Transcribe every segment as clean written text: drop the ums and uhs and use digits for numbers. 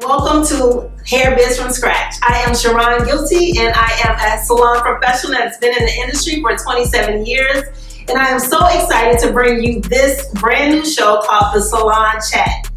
Welcome to Hair Biz from Scratch. I am Sharon Guilty, and I am a salon professional that's been in the industry for 27 years. And I am so excited to bring you this brand new show called the Salon Chat.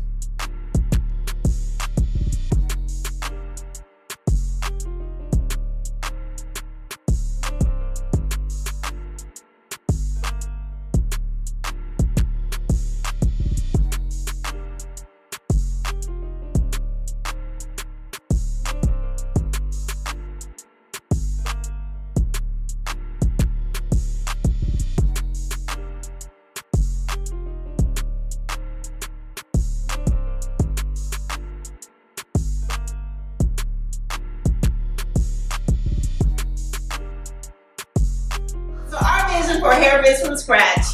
For Hair Biz from Scratch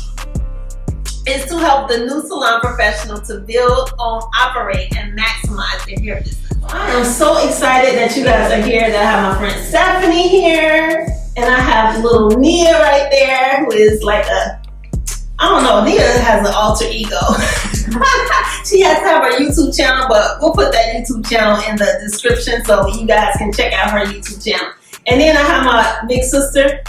is to help the new salon professional to build, own, operate, and maximize their hair business. I am so excited that you guys are here, that I have my friend Stephanie here, and I have little Nia right there, who is like I don't know, Nia has an alter ego. She has to have her YouTube channel, but we'll put that YouTube channel in the description so you guys can check out her YouTube channel. And then I have my big sister.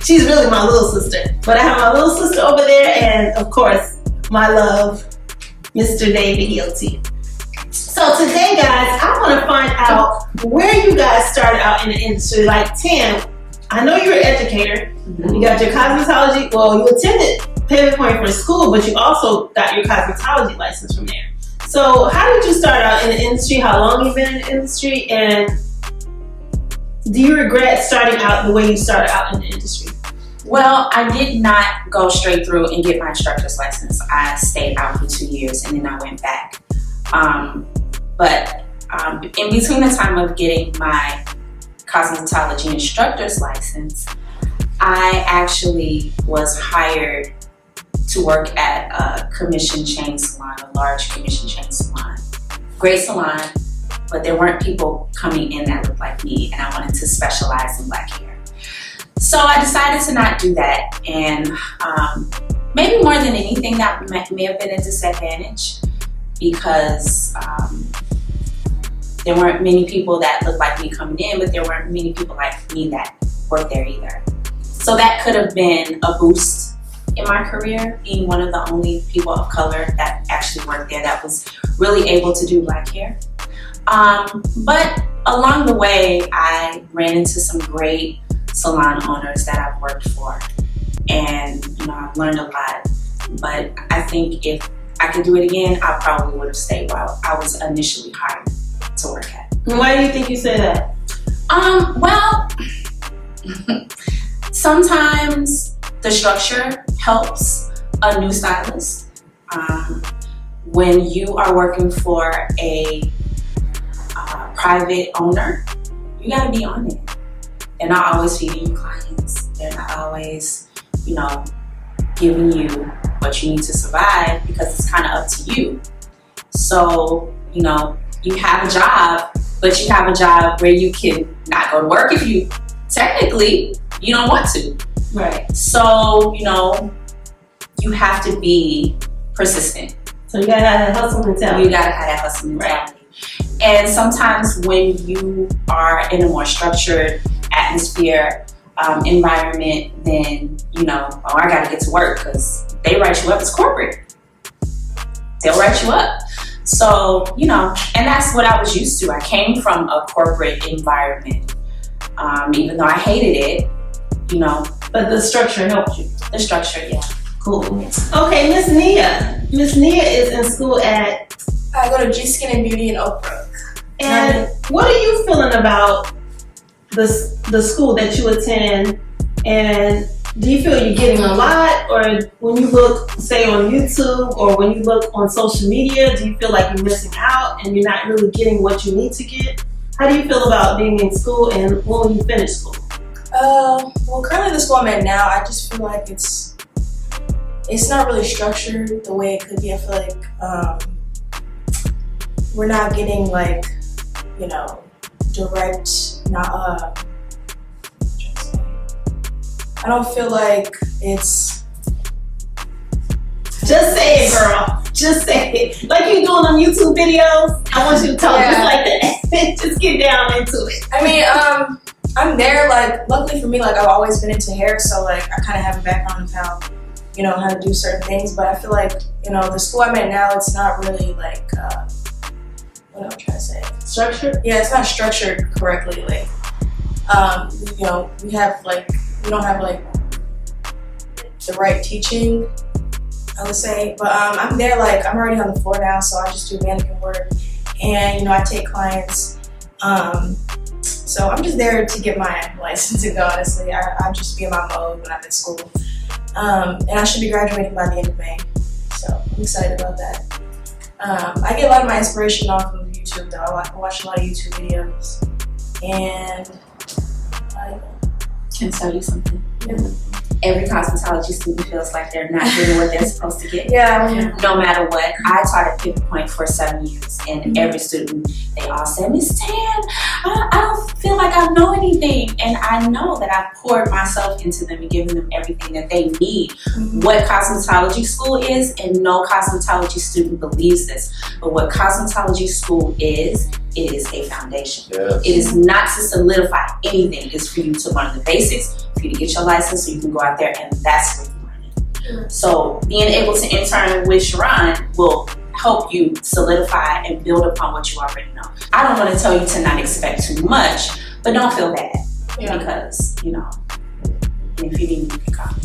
She's really my little sister, but I have my little sister over there, and of course, my love, Mr. David Guilty. So today, guys, I want to find out where you guys started out in the industry. Like Tam, I know you're an educator. You got your cosmetology. Well, you attended Pivot Point for school, but you also got your cosmetology license from there. So how did you start out in the industry? How long you been in the industry? And do you regret starting out the way you started out in the industry? Well, I did not go straight through and get my instructor's license. I stayed out for 2 years and then I went back. But in between the time of getting my cosmetology instructor's license, I actually was hired to work at a commission chain salon, a large commission chain salon. Great salon, but there weren't people coming in that looked like me, and I wanted to specialize in black hair. So I decided to not do that, and maybe more than anything, that may have been a disadvantage because there weren't many people that looked like me coming in, but there weren't many people like me that worked there either. So that could have been a boost in my career, being one of the only people of color that actually worked there that was really able to do black hair. But along the way, I ran into some great salon owners that I've worked for, and I've learned a lot. But I think if I could do it again, I probably would have stayed while I was initially hired to work at. Why do you think you say that? Well, sometimes the structure helps a new stylist. When you are working for a private owner, you gotta be on it. They're not always feeding you clients. They're not always, giving you what you need to survive, because it's kind of up to you. So, you have a job, but you have a job where you can not go to work if you technically you don't want to. Right. So, you have to be persistent. So you gotta have that hustle mentality. You gotta have that hustle mentality. Right. And sometimes when you are in a more structured atmosphere, environment, then, I gotta get to work, because they write you up as corporate. They'll write you up. So, and that's what I was used to. I came from a corporate environment, even though I hated it, But the structure helped you. The structure, yeah. Cool. Okay, Miss Nia. Miss Nia is in school at... I go to G Skin and Beauty in Oak Brook. And what are you feeling about the school that you attend? And do you feel you're getting a lot? Or when you look, say, on YouTube, or when you look on social media, do you feel like you're missing out and you're not really getting what you need to get? How do you feel about being in school, and when will you finish school? Well, currently the school I'm at now, I just feel like it's not really structured the way it could be. I feel like we're not getting direct, I don't feel like it's... Just say it, girl. Just say it. Like you doing on YouTube videos. I want you to talk just like that. Just get down into it. I mean, I'm there, like, luckily for me, like, I've always been into hair, so, like, I kind of have a background of how, you know, how to do certain things, but I feel like, you know, the school I'm at now, it's not really, like, what am I trying to say? Structured? Yeah, it's not structured correctly, like, you know, we don't have, like, the right teaching, I would say, but I'm there, like, I'm already on the floor now, so I just do mannequin work, and, you know, I take clients, so I'm just there to get my license and go, honestly. I just be in my mode when I'm in school. And I should be graduating by the end of May. So I'm excited about that. I get a lot of my inspiration off of YouTube though. I watch a lot of YouTube videos. And Can I tell you something? Yeah. Every cosmetology student feels like they're not getting what they're supposed to get. Yeah. No matter what. I taught at Pivot Point for 7 years, and every student, they all said, Miss Tan, I don't feel like I know anything. And I know that I've poured myself into them and given them everything that they need. What cosmetology school is, and no cosmetology student believes this, but what cosmetology school is, it is a foundation. Yes. It is not to solidify anything. It's for you to learn the basics, for you to get your license so you can go out there, and that's what you learn. So being able to intern with Sharon will help you solidify and build upon what you already know. I don't want to tell you to not expect too much, but don't feel bad because, you know, if you need me, you can call me.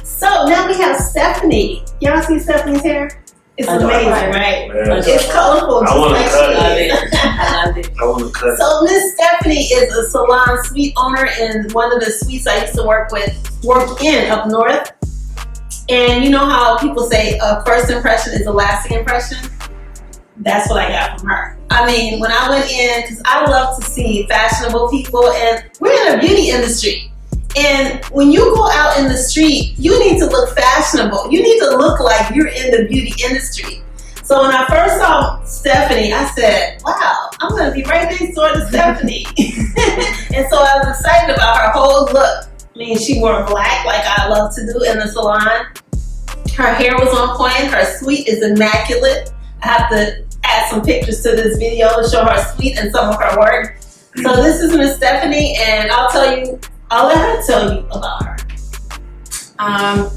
So now we have Stephanie. Y'all see Stephanie's hair? It's Adorable. amazing, right? Man, It's colorful, just I wanna like cut she it. is. I love it. I want to cut. So Miss Stephanie is a salon suite owner in one of the suites I used to work in up north. And you know how people say a first impression is a lasting impression? That's what I got from her. I mean, when I went in, because I love to see fashionable people, and we're in a beauty industry. And when you go out in the street, you need to look fashionable. You need to look like you're in the beauty industry. So when I first saw Stephanie, I said, wow, I'm going to be right next door to Stephanie. And so I was excited about her whole look. I mean, she wore black like I love to do in the salon. Her hair was on point. Her suite is immaculate. I have to add some pictures to this video to show her suite and some of her work. So this is Miss Stephanie, and I'll let her tell you about her. I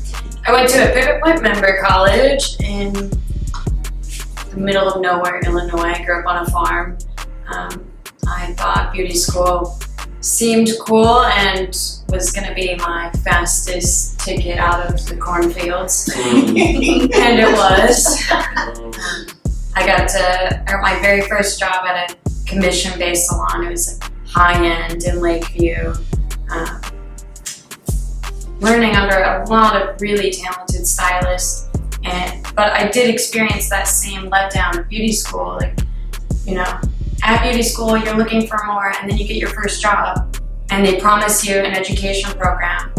went to a Pivot Point member college in the middle of nowhere, Illinois. I grew up on a farm. I thought beauty school seemed cool and was going to be my fastest ticket out of the cornfields. And it was. I got to earn my very first job at a commission-based salon. It was high-end in Lakeview. Learning under a lot of really talented stylists, but I did experience that same letdown at beauty school. Like, you know, at beauty school you're looking for more, and then you get your first job and they promise you an education program,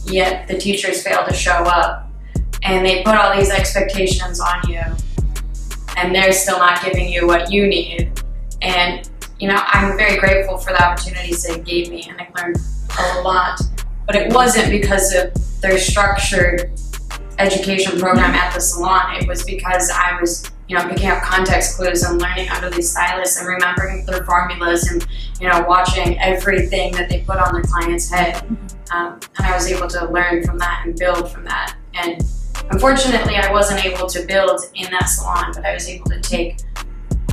yet the teachers fail to show up, and they put all these expectations on you and they're still not giving you what you need. And you know, I'm very grateful for the opportunities they gave me, and I learned a lot. But it wasn't because of their structured education program at the salon. It was because I was, you know, picking up context clues and learning under these stylists and remembering their formulas and, you know, watching everything that they put on their client's head. And I was able to learn from that and build from that. And unfortunately, I wasn't able to build in that salon, but I was able to take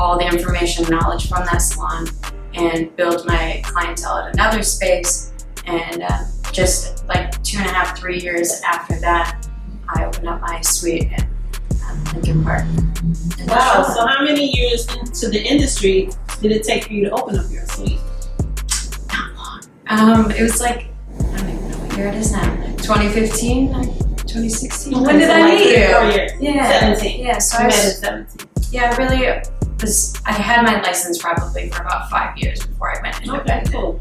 all the information, knowledge from that salon and build my clientele at another space. And just like 2.5, 3 years after that, I opened up my suite in Lincoln Park. Wow, so how many years into the industry did it take for you to open up your suite? It was like, I don't even know what year it is now, 2015, 2016. When did I meet you? 4 years. Yeah. 17. Yeah, so You I met was, at 17. yeah, really was, I had my license probably for about 5 years before I went independent. Okay, cool.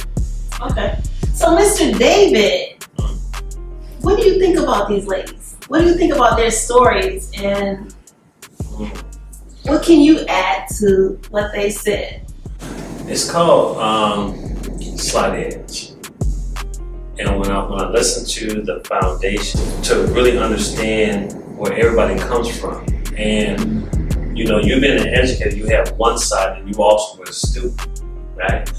Okay. So Mr. David, what do you think about these ladies? What do you think about their stories, and what can you add to what they said? It's called slight edge. And when I listen to the foundation, to really understand where everybody comes from. And you know, you've been an educator, you have one side, and you also were a student, right?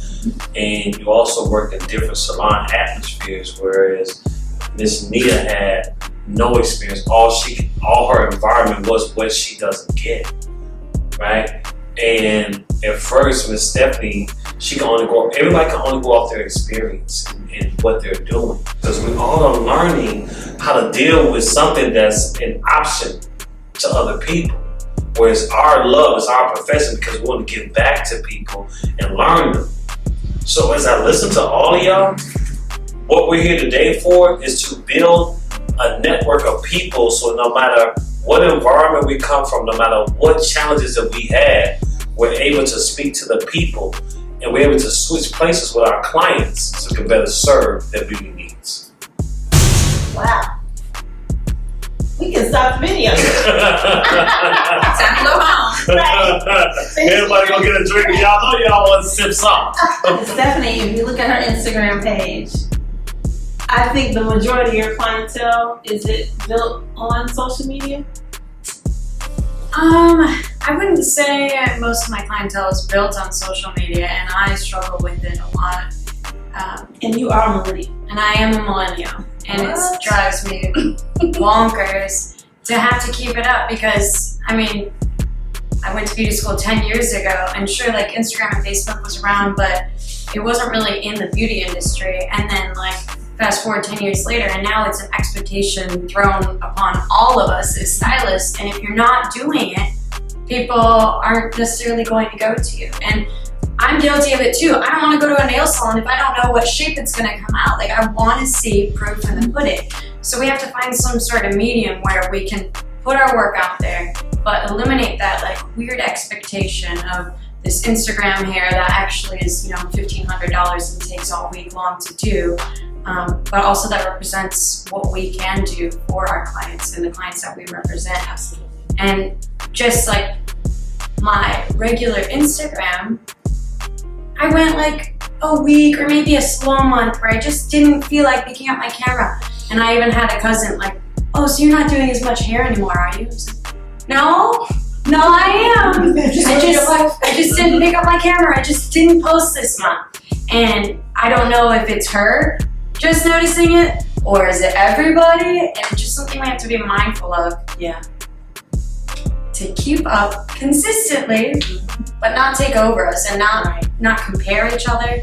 And you also worked in different salon atmospheres, whereas Miss Nia had no experience. All her environment was what she doesn't get, right? And at first, Miss Stephanie, everybody can only go off their experience and what they're doing. Because we all are learning how to deal with something that's an option to other people. Whereas our love is our profession because we want to give back to people and learn them. So as I listen to all of y'all, what we're here today for is to build a network of people, so no matter what environment we come from, no matter what challenges that we had, we're able to speak to the people and we're able to switch places with our clients so we can better serve their beauty needs. Wow. We can stop the video. Time to go home. Right. Everybody go get a drink and y'all know y'all want to sip something. Stephanie, if you look at her Instagram page, I think the majority of your clientele, is it built on social media? I wouldn't say most of my clientele is built on social media, and I struggle with it a lot. And you are a millennial. And I am a millennial, and What? it drives me bonkers to have to keep it up because, I mean, I went to beauty school 10 years ago, and sure, like Instagram and Facebook was around, but it wasn't really in the beauty industry. And then, like, fast forward 10 years later, and now it's an expectation thrown upon all of us as stylists. And if you're not doing it, people aren't necessarily going to go to you. And I'm guilty of it too. I don't want to go to a nail salon if I don't know what shape it's going to come out. Like, I want to see proof in the pudding. So we have to find some sort of medium where we can put our work out there, but eliminate that like weird expectation of this Instagram hair that actually is, you know, $1,500 and takes all week long to do. But also that represents what we can do for our clients and the clients that we represent. Absolutely. And just like my regular Instagram, I went like a week or maybe a slow month where I just didn't feel like picking up my camera. And I even had a cousin like, oh, so you're not doing as much hair anymore, are you? I was like, no, I am. I just didn't pick up my camera. I just didn't post this month. And I don't know if it's her just noticing it or is it everybody? And it's just something we have to be mindful of. Yeah. To keep up consistently, but not take over us and not compare each other,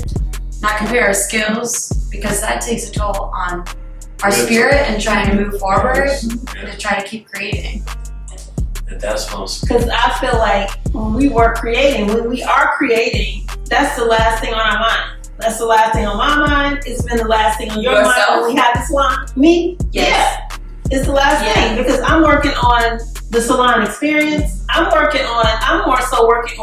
not compare our skills, because that takes a toll on our spirit and trying to move forward and to try to keep creating. And that's most. Because I feel like when we are creating, that's the last thing on our mind. That's the last thing on my mind. It's been the last thing on your mind Yourself? when we had the salon. Me? Yes. Yeah. It's the last thing because I'm working on the salon experience. I'm more so working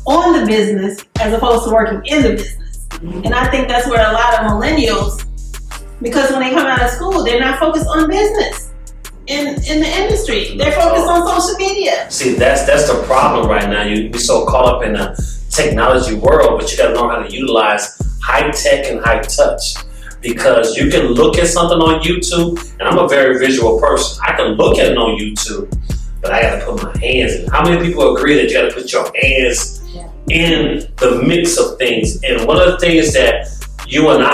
on the business as opposed to working in the business. And I think that's where a lot of millennials, because when they come out of school, they're not focused on business in the industry. They're focused on social media. See, that's the problem right now. You're so caught up in the technology world, but you got to know how to utilize high tech and high touch. Because you can look at something on YouTube, and I'm a very visual person. I can look at it on YouTube, but I got to put my hands in. How many people agree that you got to put your hands in the mix of things? And one of the things that you and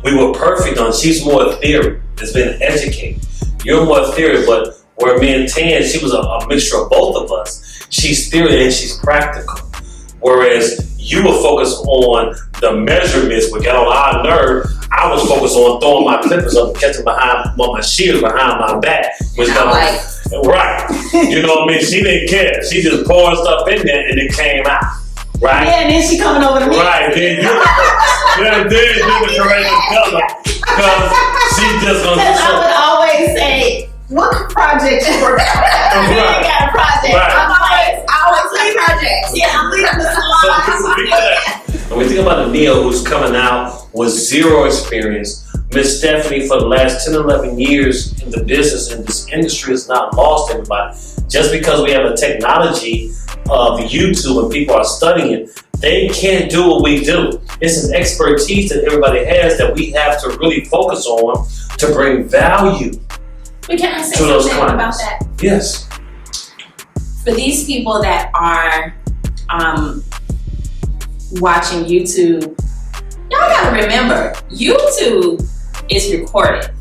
we were perfect on, she's more theory, has been educated. You're more theory, but where me and Tan, she was a mixture of both of us. She's theory and she's practical. Whereas you were focused on the measurements, but got on our nerve. I was focused on throwing my clippers up and catching my shield behind my back. Which right. You know what I mean? She didn't care. She just poured stuff in there and it came out. Right? Yeah, and then she coming over to me. Right. Then you're the correct color. Because she's just going to I would always say, what project you work on? We ain't got a project. Right. I always leave projects. Yeah, I'm leaving the salon. When we think about a Nia who's coming out with zero experience, Miss Stephanie for the last 10, 11 years in the business and this industry has not lost everybody. Just because we have a technology of YouTube and people are studying it They can't do what we do. It's an expertise that everybody has that we have to really focus on to bring value But can I say to those something about clients. that? Yes. For these people that are watching YouTube, y'all gotta remember, YouTube is recorded.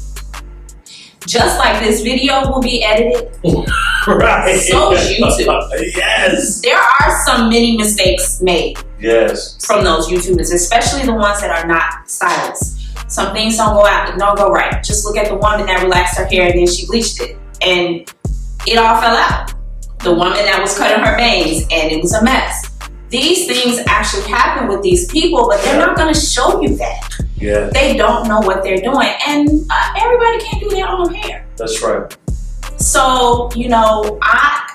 Just like this video will be edited, Right. so is YouTube. Yes. There are some many mistakes made Yes. from those YouTubers, especially the ones that are not stylists. Some things don't go right. Just look at the woman that relaxed her hair and then she bleached it, and it all fell out. The woman that was cutting her bangs and it was a mess. These things actually happen with these people, but they're not going to show you that. Yeah. They don't know what they're doing, and everybody can't do their own hair. That's right. So, you know, I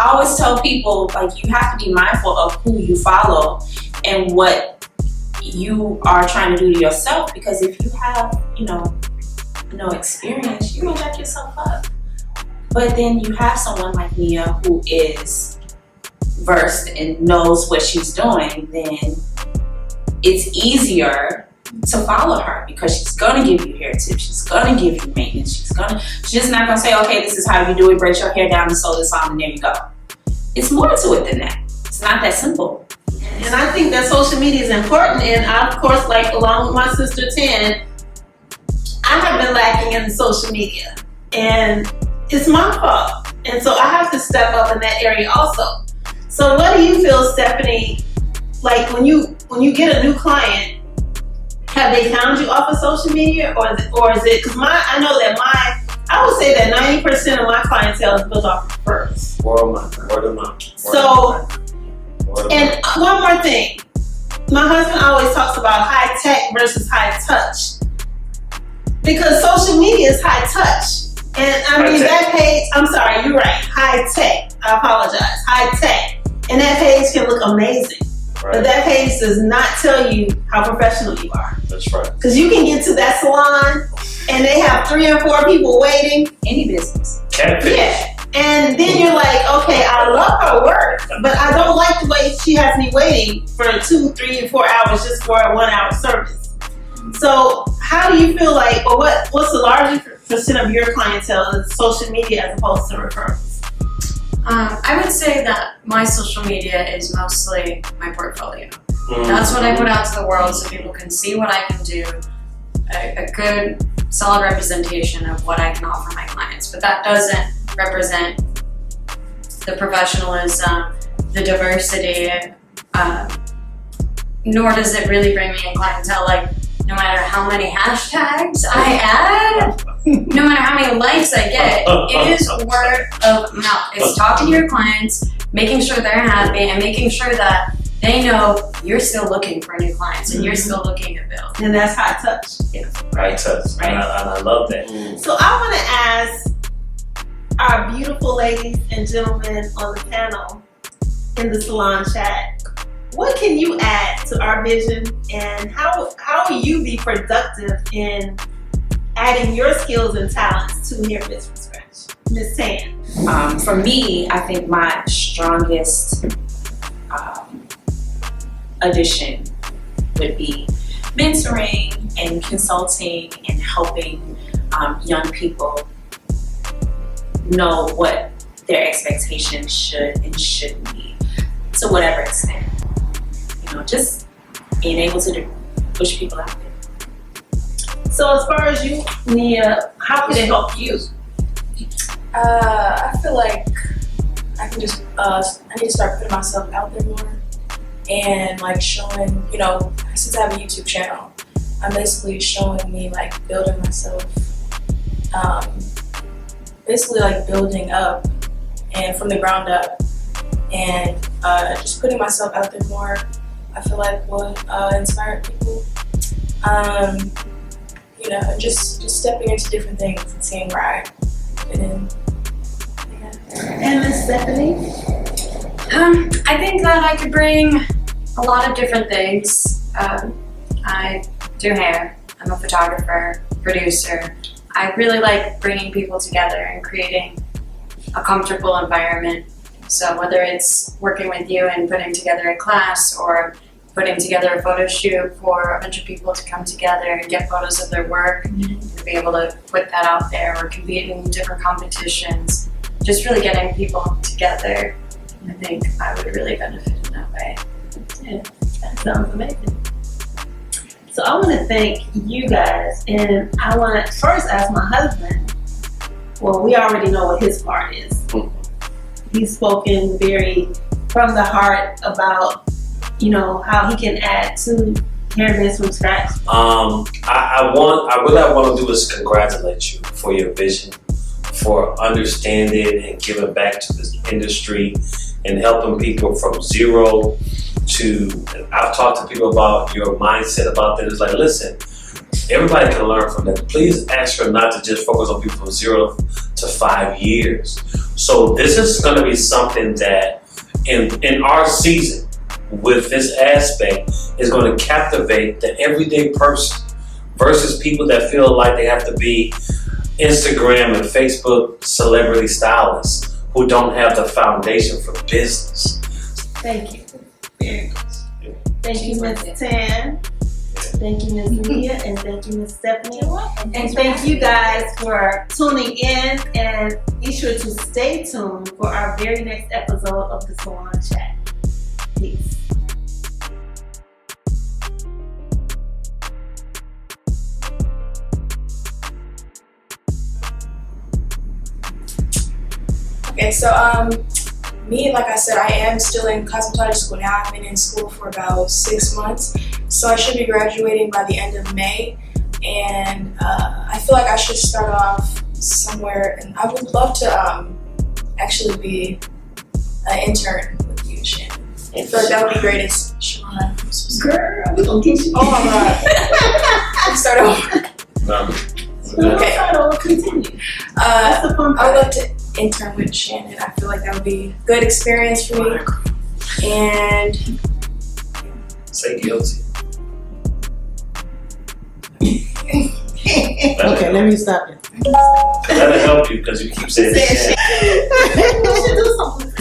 always tell people, like, you have to be mindful of who you follow and what you are trying to do to yourself, because if you have, no experience, you're gonna jack yourself up. But then you have someone like Mia who is versed and knows what she's doing, then it's easier to follow her, because she's gonna give you hair tips, she's gonna give you maintenance, she's just not gonna say, okay, this is how you do it, break your hair down and sew this on and there you go. It's more to it than that. It's not that simple. And I think that social media is important. And I, of course, like along with my sister Tan, I have been lacking in social media, and it's my fault. And so I have to step up in that area also. So what do you feel, Stephanie? Like when you get a new client, have they found you off of social media, or is it? Because I know that I would say that 90% of my clientele is built off of referrals. Word of mouth. So, and one more thing, my husband always talks about high tech versus high touch, because social media is high touch, and I mean that page. I'm sorry, you're right. High tech. I apologize. High tech, and that page can look amazing. Right. But that page does not tell you how professional you are. That's right. Because you can get to that salon and they have 3 or 4 people waiting. Any business. Catfish. Yeah. And then you're like, okay, I love her work, but I don't like the way she has me waiting for 2, 3, 4 hours just for a 1-hour service. So how do you feel like, or what's the largest percent of your clientele is social media as opposed to referrals? I would say that my social media is mostly my portfolio. That's what I put out to the world so people can see what I can do, a good, solid representation of what I can offer my clients. But that doesn't represent the professionalism, the diversity, nor does it really bring me in clientele. Like, no matter how many hashtags I add, no matter how many likes I get, it is word of mouth. It's talking to your clients, making sure they're happy, and making sure that they know you're still looking for new clients and you're still looking to build. And that's high touch. High touch. Right. And I love that. So I want to ask our beautiful ladies and gentlemen on the panel in the salon chat, what can you add to our vision, and how will you be productive in adding your skills and talents to Hair Biz from Scratch? Ms. Tan. For me, I think my strongest addition would be mentoring and consulting and helping young people know what their expectations should and shouldn't be, to whatever extent. Just being able to push people out there. So as far as you, Nia, how can it help you? I feel like I can just, I need to start putting myself out there more and like showing, since I have a YouTube channel, I'm basically showing me like building myself, basically like building up and from the ground up, and just putting myself out there more. I feel like would inspire people, just stepping into different things and seeing where I fit in. Yeah. And Ms. Stephanie? I think that I could bring a lot of different things. I do hair. I'm a photographer, producer. I really like bringing people together and creating a comfortable environment So whether it's working with you and putting together a class or putting together a photo shoot for a bunch of people to come together and get photos of their work, and be able to put that out there, or compete in different competitions, just really getting people together, I think I would really benefit in that way. Yeah, that sounds amazing. So I want to thank you guys, and I want to first ask my husband. Well, we already know what his part is. He's spoken very from the heart about, you know, how he can add to Hair Biz from scratch. I want to do is congratulate you for your vision, for understanding and giving back to this industry and helping people from zero to. I've talked to people about your mindset about that. It's like, listen, everybody can learn from that. Please ask her not to just focus on people from 0 to 5 years. So this is going to be something that in our season with this aspect is going to captivate the everyday person versus people that feel like they have to be Instagram and Facebook celebrity stylists who don't have the foundation for business. Thank you. Very good. Thank you, Ms. Tan. Thank you, Ms. Mia, and thank you, Ms. Stephanie. And thank you guys for tuning in, and be sure to stay tuned for our very next episode of the Salon Chat. Peace. Okay, so me, like I said, I am still in cosmetology school now. I've been in school for about 6 months, so I should be graduating by the end of May. And I feel like I should start off somewhere, and I would love to actually be an intern with you, Shannon. I feel like that would be great. It's Sean. Girl, we're gonna get you. Oh my god. Start over. Okay. Continue. I That's the fun would part. love to intern with Shannon. I feel like that would be a good experience for me. And Say guilty. Okay, let me stop you. That'll help you because you keep saying shit. We should do something.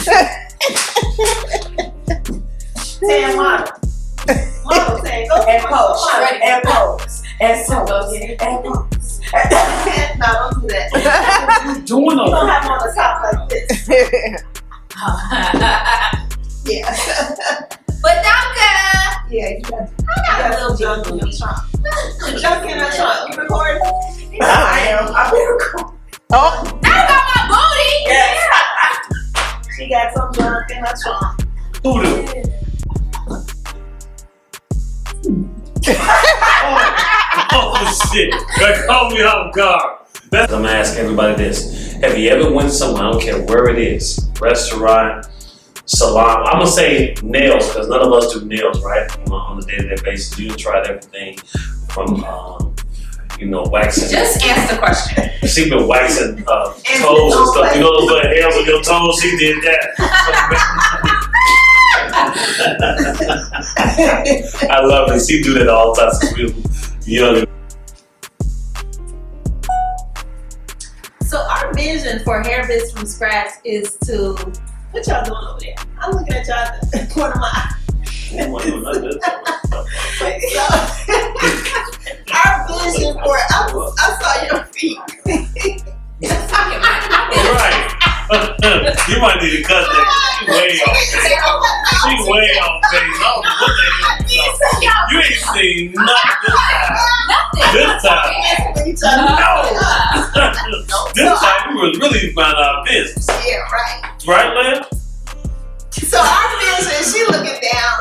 Tan model. Model, Tan, go And for pose, model. and pose, and pose, and pose. No, don't do that. Doing You all don't that. have them on the top like this. Yeah. But Donka! Yeah, you got a little junk in your trunk. Junk in her trunk. You recording? I am. I'm here. Oh, I got my booty! Yes. She got some junk in her trunk. Who do? Oh shit! That caught me off guard. I'm gonna ask everybody this: have you ever went somewhere? I don't care where it is, restaurant, salon. I'm gonna say nails because none of us do nails, right? On a day-to-day basis, you tried everything from, waxing. Just answer the question. She been waxing toes and stuff. You know those little hairs on your toes? She did that. I love it. She do that all the time. Since we were young. So our vision for Hair Biz from scratch is to, what y'all doing over there? I'm looking at y'all at the corner of my eye. Our vision for, I saw your feet. Right. You might need to cut that. She way off. She way off base. I don't know what the hell you ain't seen nothing this time. This time. No. This time we was really about our business. Yeah, right. Right, Lamb? So our vision, she looking down.